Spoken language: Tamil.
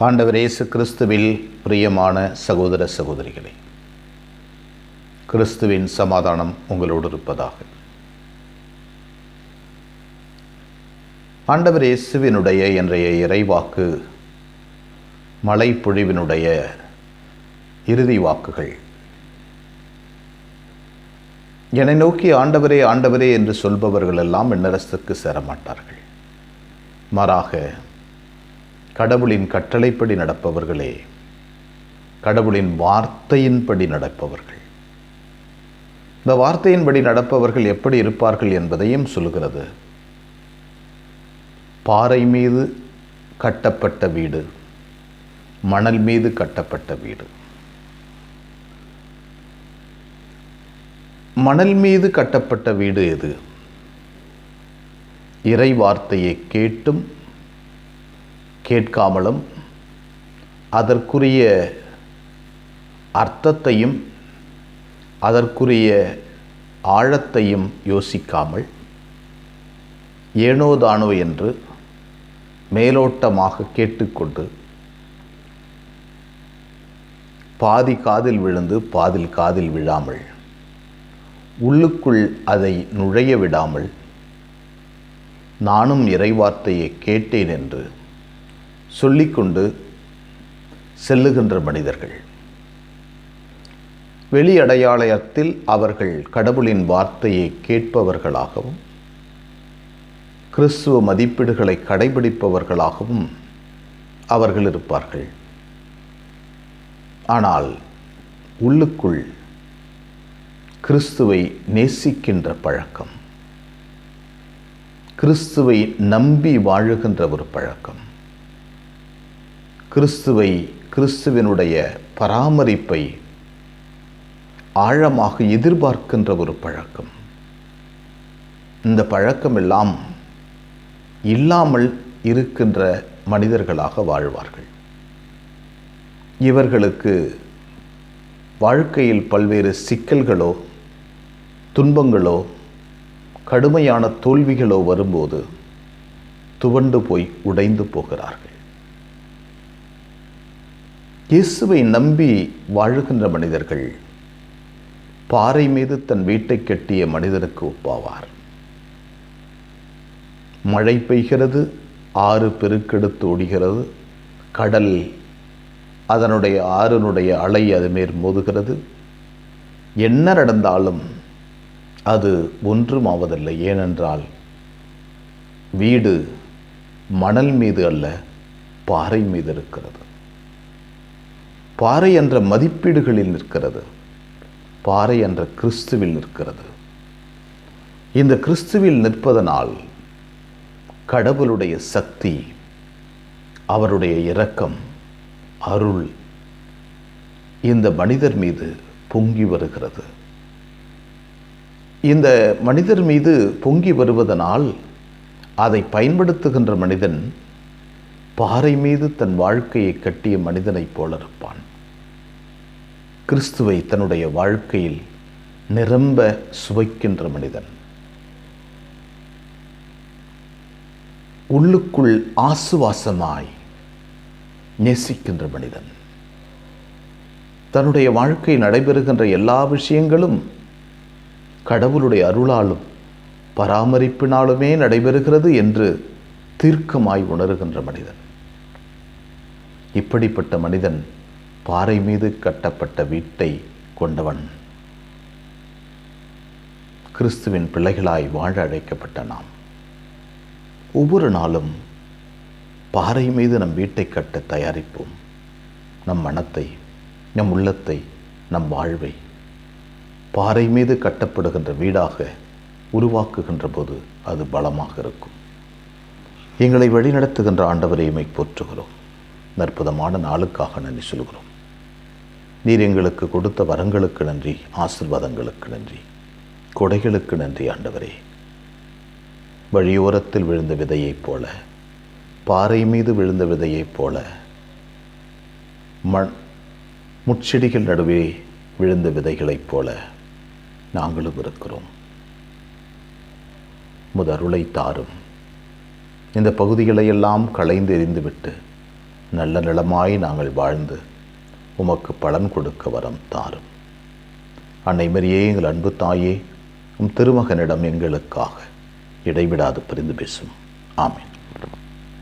ஆண்டவர் இயேசு கிறிஸ்துவில் பிரியமான சகோதர சகோதரிகளே, கிறிஸ்துவின் சமாதானம் உங்களோடு இருப்பதாக. ஆண்டவர் இயேசுவினுடைய இன்றைய இறைவாக்கு மழை பொழிவினுடைய இறுதி வாக்குகள். என்னை நோக்கி ஆண்டவரே ஆண்டவரே என்று சொல்பவர்கள் எல்லாம் விண்ணரசுக்கு சேரமாட்டார்கள், மாறாக கடவுளின் கட்டளைப்படி நடப்பவர்களே கடவுளின் வார்த்தையின்படி நடப்பவர்கள். இந்த வார்த்தையின்படி நடப்பவர்கள் எப்படி இருப்பார்கள் என்பதையும் சொல்கிறது. பாறை மீது கட்டப்பட்ட வீடு, மணல் மீது கட்டப்பட்ட வீடு. மணல் மீது கட்டப்பட்ட வீடு எது? இறை வார்த்தையை கேட்டும் கேட்காமலும் அதற்குரிய அர்த்தத்தையும் அதற்குரிய ஆழத்தையும் யோசிக்காமல் ஏனோதானோ என்று மேலோட்டமாக கேட்டுக்கொண்டு பாதி காதில் விழுந்து பாதில் காதில் விழாமல் உள்ளுக்குள் அதை நுழைய விடாமல் நானும் இறைவார்த்தையை கேட்டேன் என்று சொல்லிக்கொண்டு செல்லுகின்ற மனிதர்கள். வெளி அடையாளத்தில் அவர்கள் கடவுளின் வார்த்தையை கேட்பவர்களாகவும் கிறிஸ்துவ மதிப்பீடுகளை கடைபிடிப்பவர்களாகவும் அவர்கள் இருப்பார்கள். ஆனால் உள்ளுக்குள் கிறிஸ்துவை நேசிக்கின்ற பழக்கம், கிறிஸ்துவை நம்பி வாழுகின்ற ஒரு பழக்கம், கிறிஸ்துவினுடைய பராமரிப்பை ஆழமாக எதிர்பார்க்கின்ற ஒரு பழக்கம். இந்த பழக்கம் எல்லாம் இல்லாமல் இருக்கின்ற மனிதர்களாக வாழ்வார்கள். இவர்களுக்கு வாழ்க்கையில் பல்வேறு சிக்கல்களோ துன்பங்களோ கடுமையான தோல்விகளோ வரும்போது துவண்டு போய் உடைந்து போகிறார்கள். இயேசுவை நம்பி வாழுகின்ற மனிதர்கள் பாறை மீது தன் வீட்டை கட்டிய மனிதனுக்கு ஒப்பாவார். மழை பெய்கிறது, ஆறு பெருக்கெடுத்து ஓடுகிறது, கடல் அதனுடைய ஆறுனுடைய அலை அது மேல் மோதுகிறது. என்ன நடந்தாலும் அது ஒன்றும் ஆவதில்லை. ஏனென்றால் வீடு மணல் மீது அல்ல, பாறை மீது இருக்கிறது. பாறை என்ற மதிப்பீடுகளில் நிற்கிறது, பாறை என்ற கிறிஸ்துவில் நிற்கிறது. இந்த கிறிஸ்துவில் நிற்பதனால் கடவுளுடைய சக்தி, அவருடைய இரக்கம், அருள் இந்த மனிதர் மீது பொங்கி வருகிறது. இந்த மனிதர் மீது பொங்கி வருவதனால் அதை பயன்படுத்துகின்ற மனிதன் பாறை மீது தன் வாழ்க்கையை கட்டிய மனிதனைப் போல இருப்பான். கிறிஸ்துவை தன்னுடைய வாழ்க்கையில் நிரம்ப சுவைக்கின்ற மனிதன், உள்ளுக்குள் ஆசுவாசமாய் நேசிக்கின்ற மனிதன், தன்னுடைய வாழ்க்கையில் நடைபெறுகின்ற எல்லா விஷயங்களும் கடவுளுடைய அருளாலும் பராமரிப்பினாலுமே நடைபெறுகிறது என்று தீர்க்கமாய் உணர்கின்ற மனிதன். இப்படிப்பட்ட மனிதன் பாறை மீது கட்டப்பட்ட வீட்டை கொண்டவன். கிறிஸ்துவின் பிள்ளைகளாய் வாழ அழைக்கப்பட்ட நாம் ஒவ்வொரு நாளும் பாறை மீது நம் வீட்டை கட்ட தயாரிப்போம். நம் மனத்தை, நம் உள்ளத்தை, நம் வாழ்வை பாறை மீது கட்டப்படுகின்ற வீடாக உருவாக்குகின்ற போது அது பலமாக இருக்கும். எங்களை வழிநடத்துகின்ற ஆண்டவரை எம்மை போற்றுகிறோம். அற்புதமான நாளுக்காக நன்றி சொல்கிறோம். நீர் எங்களுக்கு கொடுத்த வரங்களுக்கு நன்றி, ஆசீர்வாதங்களுக்கு நன்றி, கொடைகளுக்கு நன்றி. ஆண்டவரே, வழியோரத்தில் விழுந்த விதையைப் போல, பாறை மீது விழுந்த விதையைப் போல, முட்செடிகள் நடுவே விழுந்த விதைகளைப் போல நாங்களும் இருக்கிறோம். முதருளை தாரும். இந்த பகுதிகளை எல்லாம் களைந்து எறிந்துவிட்டு நல்ல நலமாய் நாங்கள் வாழ்ந்து உமக்கு பலன் கொடுக்க வரம் தாரும். அன்னை மரியே, எங்கள் அன்பு தாயே, உம் திருமகனிடம் எங்களுக்காக இடைவிடாது பரிந்து பேசும். ஆமென்.